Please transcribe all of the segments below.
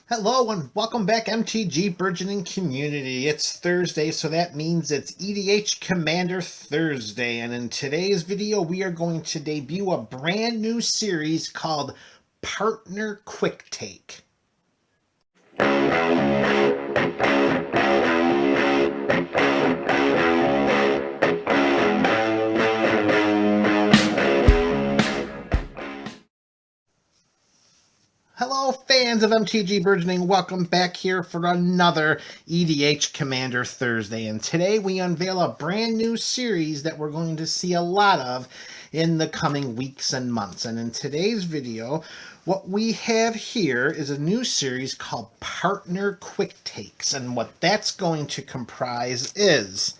Hello and welcome back, MTG Burgeoning community. It's Thursday, so that means it's EDH Commander Thursday. And in today's video, we are going to debut a brand new series called Partner Quick Take. Hello, fans of MTG Burgeoning. Welcome back here for another EDH Commander Thursday. And today we unveil a brand new series that we're going to see a lot of in the coming weeks and months. And in today's video, what we have here is a new series called Partner Quick Takes. And what that's going to comprise is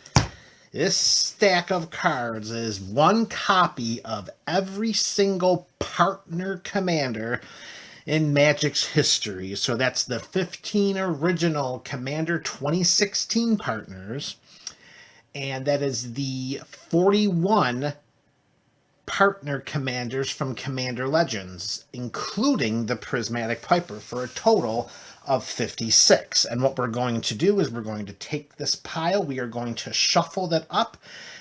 this stack of cards is one copy of every single partner commander in Magic's history. So that's the 15 original Commander 2016 partners, and that is the 41 partner commanders from Commander Legends, including the Prismatic Piper, for a total of 56. And what we're going to do is we're going to take this pile, we are going to shuffle that up,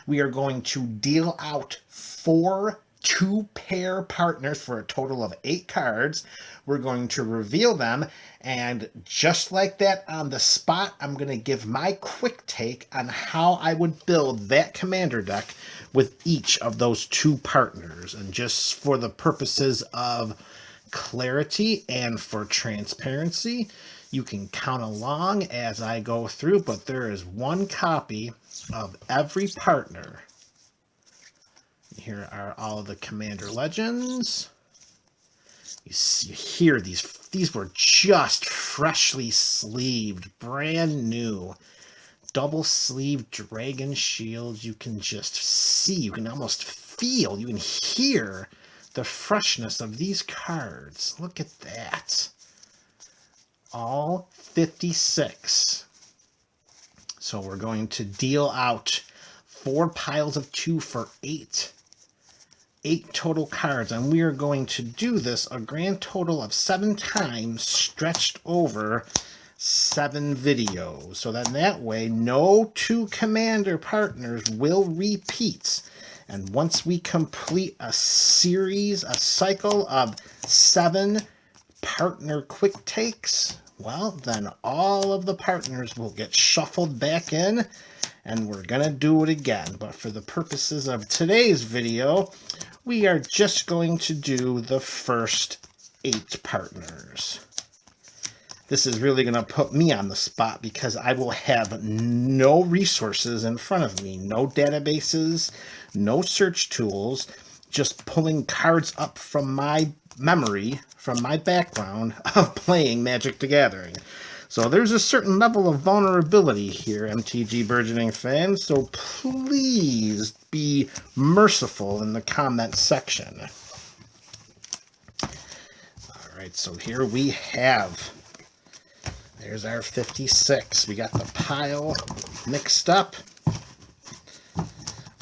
we are going to deal out 4 two-pair partners for a total of 8 cards. We're going to reveal them, and just like that on the spot, I'm going to give my quick take on how I would build that commander deck with each of those 2 partners. And just for the purposes of clarity and for transparency, you can count along as I go through, but there is one copy of every partner. Here are all of the Commander Legends. You hear these were just freshly sleeved, brand new. Double sleeve dragon shields. You can just see, you can almost feel, you can hear the freshness of these cards. Look at that. All 56. So we're going to deal out 4 piles of 2 for 8 total cards, and we are going to do this a grand total of 7 times, stretched over 7 videos, so that way no 2 commander partners will repeat. And once we complete a cycle of 7 partner quick takes, well, then all of the partners will get shuffled back in, and we're gonna do it again. But for the purposes of today's video, we are just going to do the first 8 partners. This is really going to put me on the spot because I will have no resources in front of me, no databases, no search tools, just pulling cards up from my memory, from my background of playing Magic the Gathering. So there's a certain level of vulnerability here, MTG Burgeoning fans, so please be merciful in the comment section. All right, so here we have, there's our 56. We got the pile mixed up.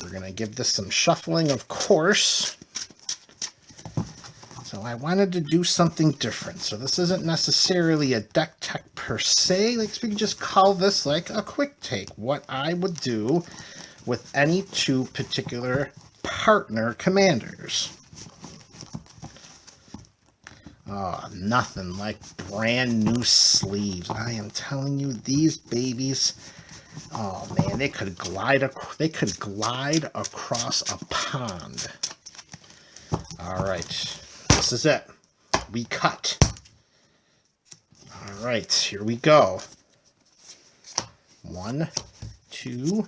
We're going to give this some shuffling, of course. So I wanted to do something different. So this isn't necessarily a deck tech per se. Like, we can just call this like a quick take. What I would do with any 2 particular partner commanders. Oh, nothing like brand new sleeves. I am telling you, these babies, oh man, they could glide across a pond. All right. This is it. We cut. All right, here we go. 1, 2,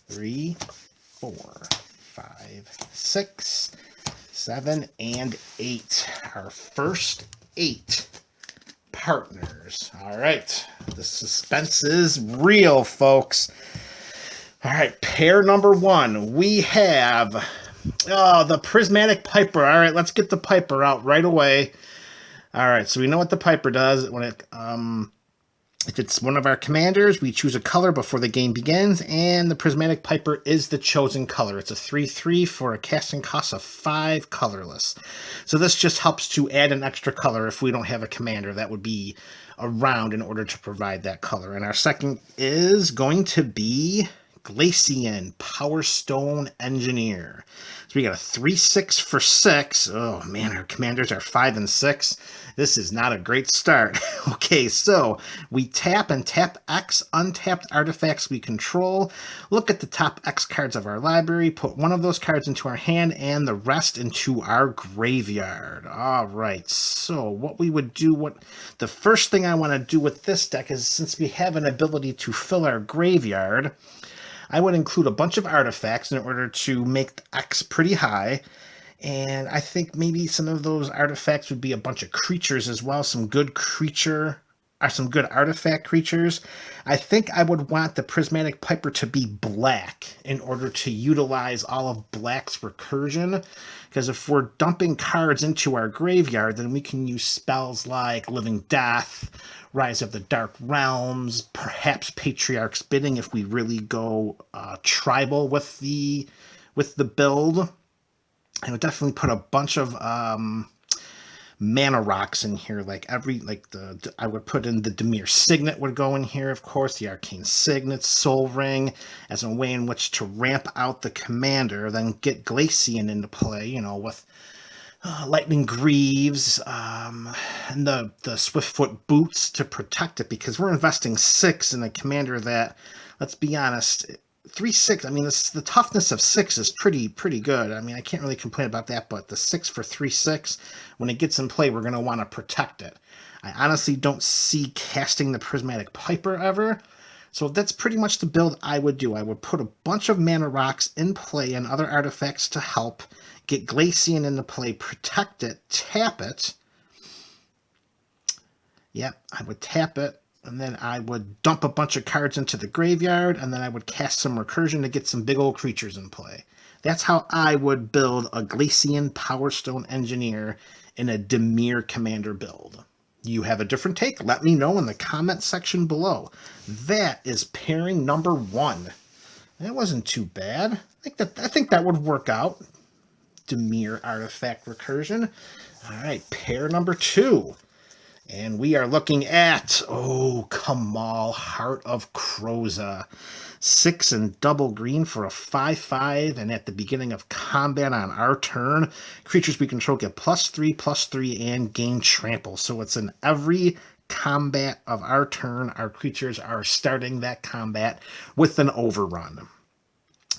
3, 4, 5, 6, 7, and 8. Our first 8 partners. All right, the suspense is real, folks. All right, pair number 1. We have the Prismatic Piper. All right, let's get the Piper out right away. All right, so we know what the Piper does when it If it's one of our commanders, we choose a color before the game begins, and the Prismatic Piper is the chosen color. It's a 3/3 for a casting cost of 5 colorless. So this just helps to add an extra color if we don't have a commander that would be around in order to provide that color. And our second is going to be Glacian Power Stone Engineer. So we got a 3/6 for 6. Oh man, our commanders are 5 and 6. This is not a great start. Okay, so we tap and tap X untapped artifacts we control. Look at the top X cards of our library. Put one of those cards into our hand and the rest into our graveyard. All right, so what we would do, the first thing I want to do with this deck is, since we have an ability to fill our graveyard, I would include a bunch of artifacts in order to make the X pretty high. And I think maybe some of those artifacts would be a bunch of creatures as well, some good artifact creatures. I think I would want the Prismatic Piper to be black in order to utilize all of black's recursion. Because if we're dumping cards into our graveyard, then we can use spells like Living Death, Rise of the Dark Realms, perhaps Patriarch's Bidding if we really go tribal with the build. I would definitely put a bunch of mana rocks in here, I would put in the Dimir Signet would go in here, of course, the Arcane Signet, Soul Ring, as a way in which to ramp out the commander, then get Glacian into play, with Lightning Greaves, and the Swiftfoot Boots to protect it, because we're investing 6 in a commander that, let's be honest, 3/6. I mean, the toughness of 6 is pretty good. I mean, I can't really complain about that, but the 6 for 3/6, when it gets in play, we're going to want to protect it. I honestly don't see casting the Prismatic Piper ever, so that's pretty much the build I would do. I would put a bunch of mana rocks in play and other artifacts to help get Glacian into play, protect it, tap it. Yep, I would tap it. And then I would dump a bunch of cards into the graveyard, and then I would cast some recursion to get some big old creatures in play. That's how I would build a Glacian Power Stone Engineer in a Dimir commander build. You have a different take? Let me know in the comment section below. That is pairing number 1. That wasn't too bad. I think that would work out. Dimir Artifact Recursion. All right, pair number 2. And we are looking at, Kamal, Heart of Kroza. 6 and double green for a 5/5, and at the beginning of combat on our turn, creatures we control get +3/+3 and gain trample. So it's in every combat of our turn, our creatures are starting that combat with an overrun.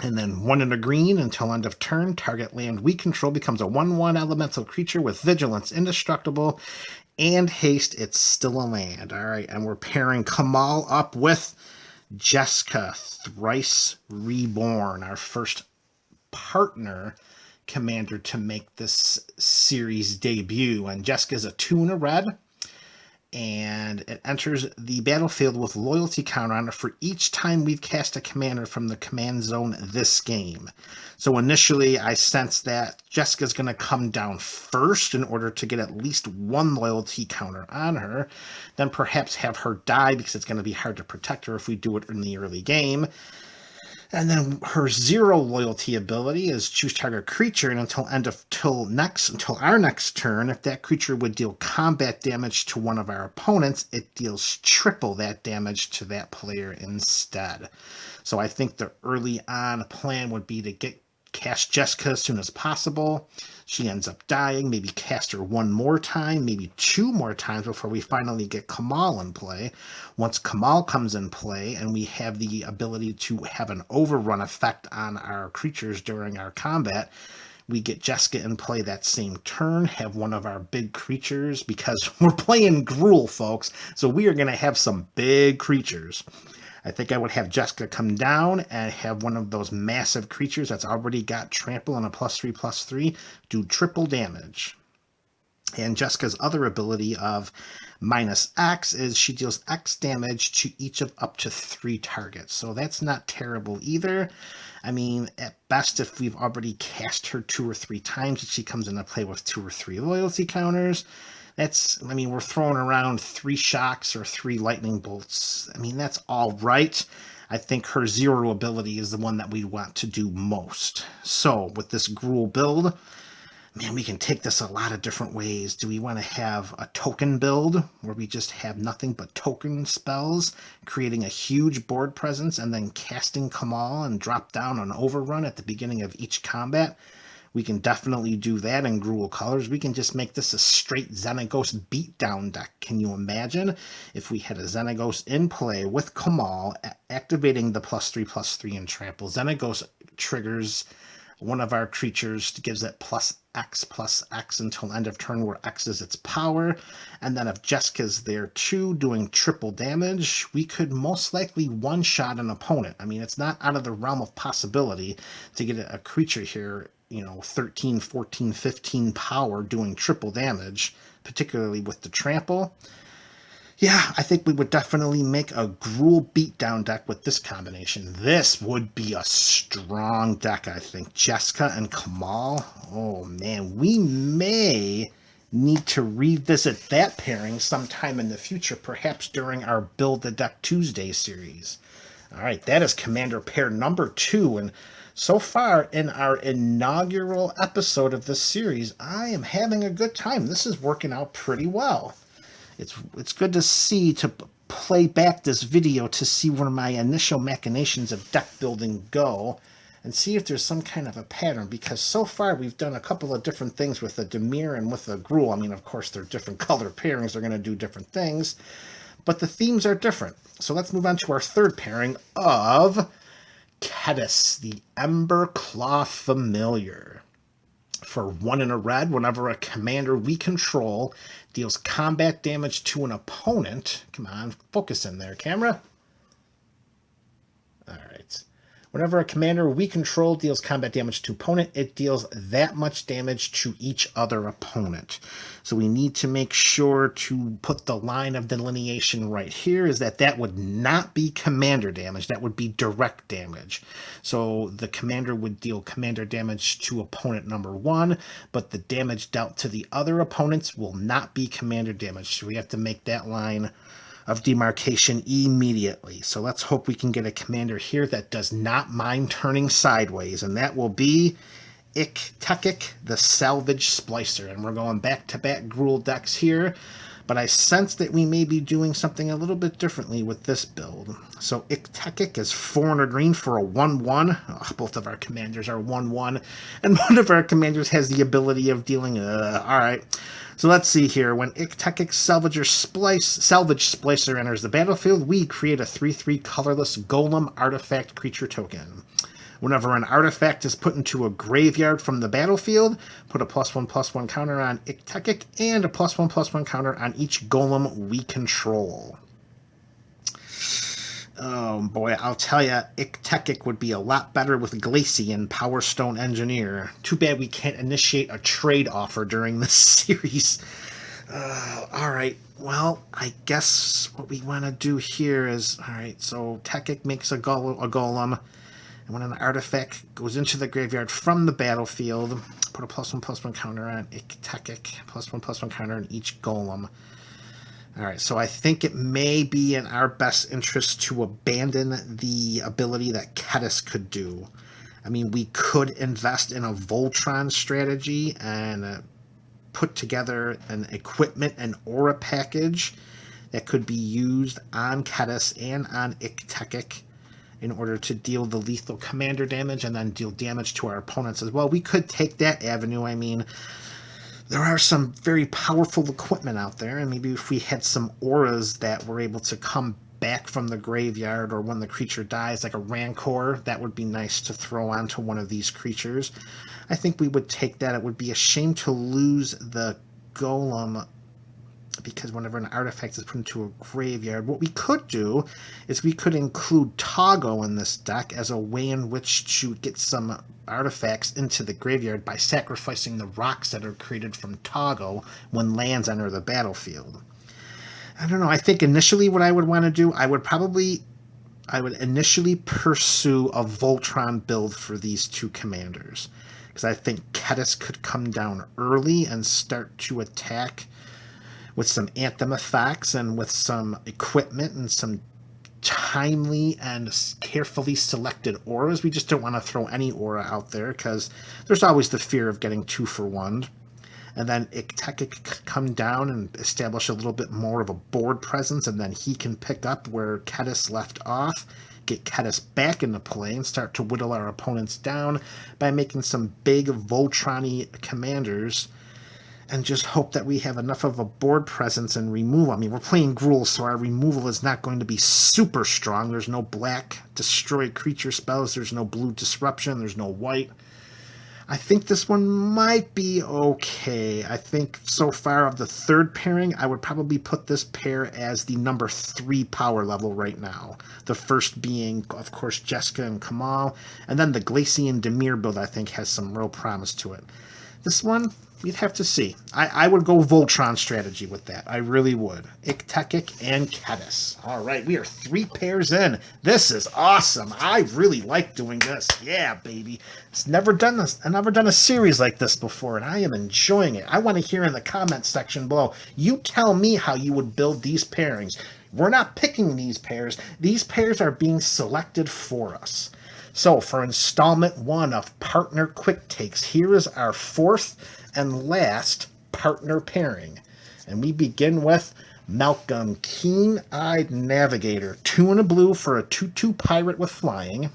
And then 1 and a green until end of turn. Target land we control becomes a 1/1 elemental creature with vigilance, indestructible, and haste. It's still a land. All right, and we're pairing Kamal up with Jeska, Thrice Reborn, our first partner commander to make this series debut. And Jeska's a 2 and a red. And it enters the battlefield with loyalty counter on it for each time we've cast a commander from the command zone this game. So initially, I sense that Jessica's going to come down first in order to get at least 1 loyalty counter on her. Then perhaps have her die, because it's going to be hard to protect her if we do it in the early game. And then her 0 loyalty ability is choose target creature, and until our next turn, if that creature would deal combat damage to one of our opponents, it deals triple that damage to that player instead. So I think the early on plan would be to cast Jeska as soon as possible. She ends up dying, maybe cast her 1 more time, maybe 2 more times before we finally get Kamal in play. Once Kamal comes in play and we have the ability to have an overrun effect on our creatures during our combat, we get Jeska in play that same turn, have one of our big creatures, because we're playing Gruul, folks, so we are going to have some big creatures. I think I would have Jeska come down and have one of those massive creatures that's already got trample and a +3/+3 do triple damage. And Jeska's other ability of -X is she deals X damage to each of up to 3 targets. So that's not terrible either. I mean, at best, if we've already cast her 2 or 3 times, she comes into play with 2 or 3 loyalty counters. That's, I mean, we're throwing around 3 shocks or 3 lightning bolts. I mean, that's all right. I think her 0 ability is the one that we want to do most. So with this Gruul build, man, we can take this a lot of different ways. Do we want to have a token build where we just have nothing but token spells, creating a huge board presence and then casting Kamal and drop down an overrun at the beginning of each combat? We can definitely do that in Gruul colors. We can just make this a straight Xenagos beatdown deck. Can you imagine if we had a Xenagos in play with Kamal, activating the +3/+3 and trample? Xenagos triggers one of our creatures, gives it +X/+X until end of turn, where X is its power. And then if Jessica's there too, doing triple damage, we could most likely one-shot an opponent. I mean, it's not out of the realm of possibility to get a creature here, you know, 13, 14, 15 power doing triple damage, particularly with the trample. Yeah, I think we would definitely make a Gruul beatdown deck with this combination. This would be a strong deck, I think. Jessica and Kamal. Oh, man. We may need to revisit that pairing sometime in the future, perhaps during our Build the Deck Tuesday series. All right, that is Commander pair number 2. And so far in our inaugural episode of this series, I am having a good time. This is working out pretty well. It's good to see, to play back this video to see where my initial machinations of deck building go and see if there's some kind of a pattern, because so far we've done a couple of different things with the Dimir and with the Gruul. I mean, of course, they're different color pairings. They're going to do different things, but the themes are different. So let's move on to our third pairing of Kediss, the Emberclaw Familiar. For 1 and a red, whenever a commander we control deals combat damage to an opponent. Come on, focus in there, camera. All right. Whenever a commander we control deals combat damage to opponent, it deals that much damage to each other opponent. So we need to make sure to put the line of delineation right here, is that that would not be commander damage. That would be direct damage. So the commander would deal commander damage to opponent number 1, but the damage dealt to the other opponents will not be commander damage. So we have to make that line of demarcation immediately. So let's hope we can get a commander here that does not mind turning sideways, and that will be Iktekik, the Salvage Splicer. And we're going back-to-back Gruul decks here, but I sense that we may be doing something a little bit differently with this build. So Iktekik is 400 green for a 1/1. Oh, both of our commanders are 1/1, and one of our commanders has the ability of dealing... all right. So let's see here. When Iktekik Salvage Splicer enters the battlefield, we create a 3/3 colorless golem artifact creature token. Whenever an artifact is put into a graveyard from the battlefield, put a +1/+1 counter on Iktekik and a +1/+1 counter on each golem we control. Oh boy, I'll tell you, Iktekik would be a lot better with Glacian Power Stone Engineer. Too bad we can't initiate a trade offer during this series. Alright, well, I guess what we want to do here is... Alright, so Tekik makes a golem, and when an artifact goes into the graveyard from the battlefield, put a +1/+1 counter on Iktekik, +1/+1 counter on each golem. All right, so I think it may be in our best interest to abandon the ability that Kediss could do. I mean, we could invest in a Voltron strategy and put together an equipment and aura package that could be used on Kediss and on Iktekik in order to deal the lethal commander damage and then deal damage to our opponents as well. We could take that avenue. I mean, there are some very powerful equipment out there, and maybe if we had some auras that were able to come back from the graveyard, or when the creature dies, like a Rancor, that would be nice to throw onto one of these creatures. I think we would take that. It would be a shame to lose the golem, because whenever an artifact is put into a graveyard, what we could do is we could include Toggo in this deck as a way in which to get some artifacts into the graveyard by sacrificing the rocks that are created from Toggo when lands enter the battlefield. I don't know. I think initially what I would want to do, I would initially pursue a Voltron build for these two commanders, because I think Kediss could come down early and start to attack with some Anthem effects and with some equipment and some timely and carefully selected auras. We just don't want to throw any aura out there because there's always the fear of getting 2 for 1. And then Iktekik could come down and establish a little bit more of a board presence, and then he can pick up where Kedis left off, get Kedis back into play, and start to whittle our opponents down by making some big Voltron-y commanders, and just hope that we have enough of a board presence and removal. I mean, we're playing Gruul, so our removal is not going to be super strong. There's no black destroy creature spells, there's no blue disruption, there's no white. I think this one might be okay. I think so far of the third pairing, I would probably put this pair as the number 3 power level right now. The first being, of course, Jessica and Kamal. And then the Glacian Dimir build, I think, has some real promise to it. This one, we'd have to see. I would go Voltron strategy with that. I really would. Iktekik and Kedis. All right, we are 3 pairs in. This is awesome. I really like doing this. Yeah, baby. I've never done a series like this before, and I am enjoying it. I want to hear in the comments section below. You tell me how you would build these pairings. We're not picking these pairs. These pairs are being selected for us. So for installment 1 of Partner Quick Takes, here is our 4th and last partner pairing. And we begin with Malcolm, Keen-Eyed Navigator. 2 and a blue for a 2/2 pirate with flying.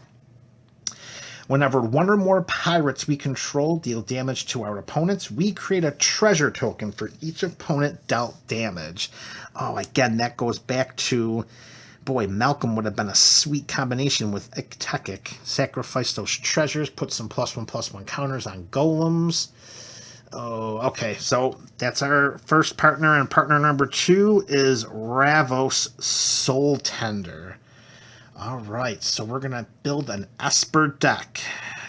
Whenever 1 or more pirates we control deal damage to our opponents, we create a treasure token for each opponent dealt damage. Oh, again, that goes back to... Boy, Malcolm would have been a sweet combination with Iktekik. Sacrifice those treasures, put some +1/+1 counters on golems. Oh, okay, so that's our first partner, and partner number 2 is Ravos Soul Tender. All right, so we're going to build an Esper deck.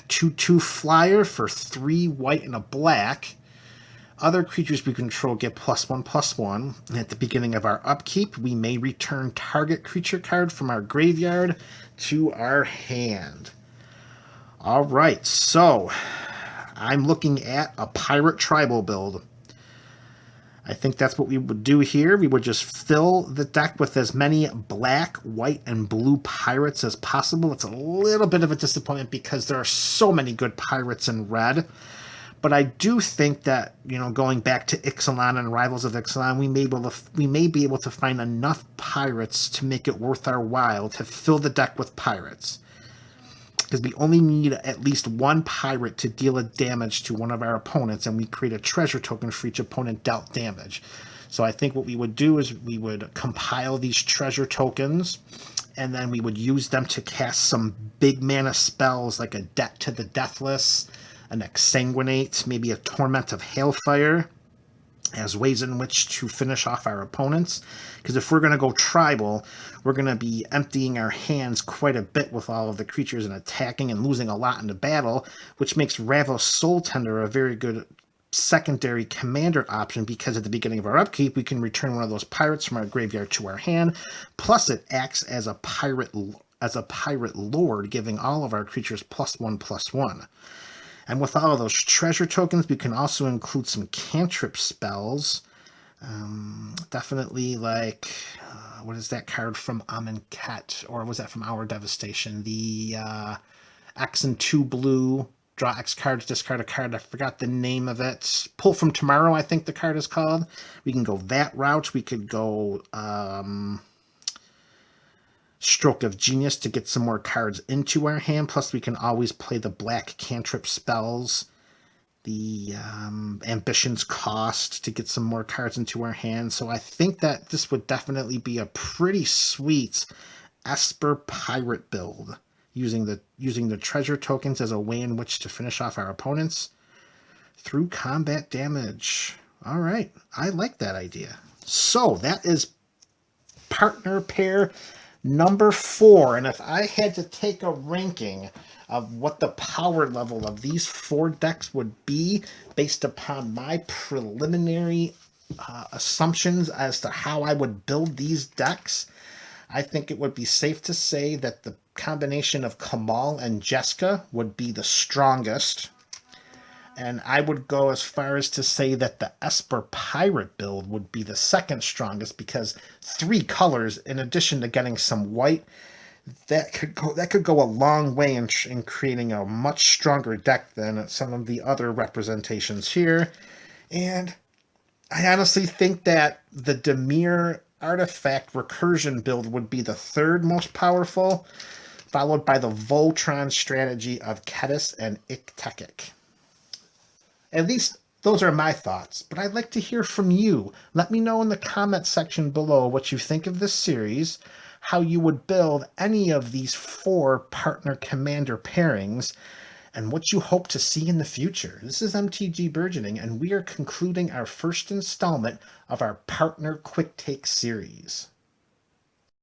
2/2 flyer for 3 white and a black. Other creatures we control get +1/+1. And at the beginning of our upkeep, we may return target creature card from our graveyard to our hand. All right, so I'm looking at a pirate tribal build. I think that's what we would do here. We would just fill the deck with as many black, white, and blue pirates as possible. It's a little bit of a disappointment because there are so many good pirates in red. But I do think that, you know, going back to Ixalan and Rivals of Ixalan, we may be able to find enough pirates to make it worth our while to fill the deck with pirates. Because we only need at least 1 pirate to deal a damage to one of our opponents, and we create a treasure token for each opponent dealt damage. So I think what we would do is we would compile these treasure tokens, and then we would use them to cast some big mana spells like a Debt to the Deathless, an Exsanguinate, maybe a Torment of Hailfire, as ways in which to finish off our opponents. Because if we're going to go tribal, we're going to be emptying our hands quite a bit with all of the creatures and attacking and losing a lot in the battle, which makes Ravos Soul Tender a very good secondary commander option, because at the beginning of our upkeep, we can return one of those pirates from our graveyard to our hand, plus it acts as a pirate lord, giving all of our creatures +1/+1. And with all of those treasure tokens, we can also include some cantrip spells. Definitely like, what is that card from Amonkhet? Or was that from Our Devastation? The X and 2 blue, draw X cards, discard a card. I forgot the name of it. Pull from Tomorrow, I think the card is called. We can go that route. We could go... Stroke of Genius to get some more cards into our hand. Plus, we can always play the black cantrip spells. The Ambition's Cost to get some more cards into our hand. So I think that this would definitely be a pretty sweet Esper pirate build, using the treasure tokens as a way in which to finish off our opponents through combat damage. All right, I like that idea. So that is partner pair number 4, and if I had to take a ranking of what the power level of these 4 decks would be based upon my preliminary assumptions as to how I would build these decks, I think it would be safe to say that the combination of Kamal and Jessica would be the strongest. And I would go as far as to say that the Esper Pirate build would be the second strongest, because 3 colors, in addition to getting some white, that could go a long way in creating a much stronger deck than some of the other representations here. And I honestly think that the Dimir Artifact Recursion build would be the third most powerful, followed by the Voltron strategy of Ketis and Iktekik. At least those are my thoughts, but I'd like to hear from you. Let me know in the comment section below what you think of this series, how you would build any of these 4 partner commander pairings, and what you hope to see in the future. This is MTG Burgeoning, and we are concluding our first installment of our Partner Quick Take series.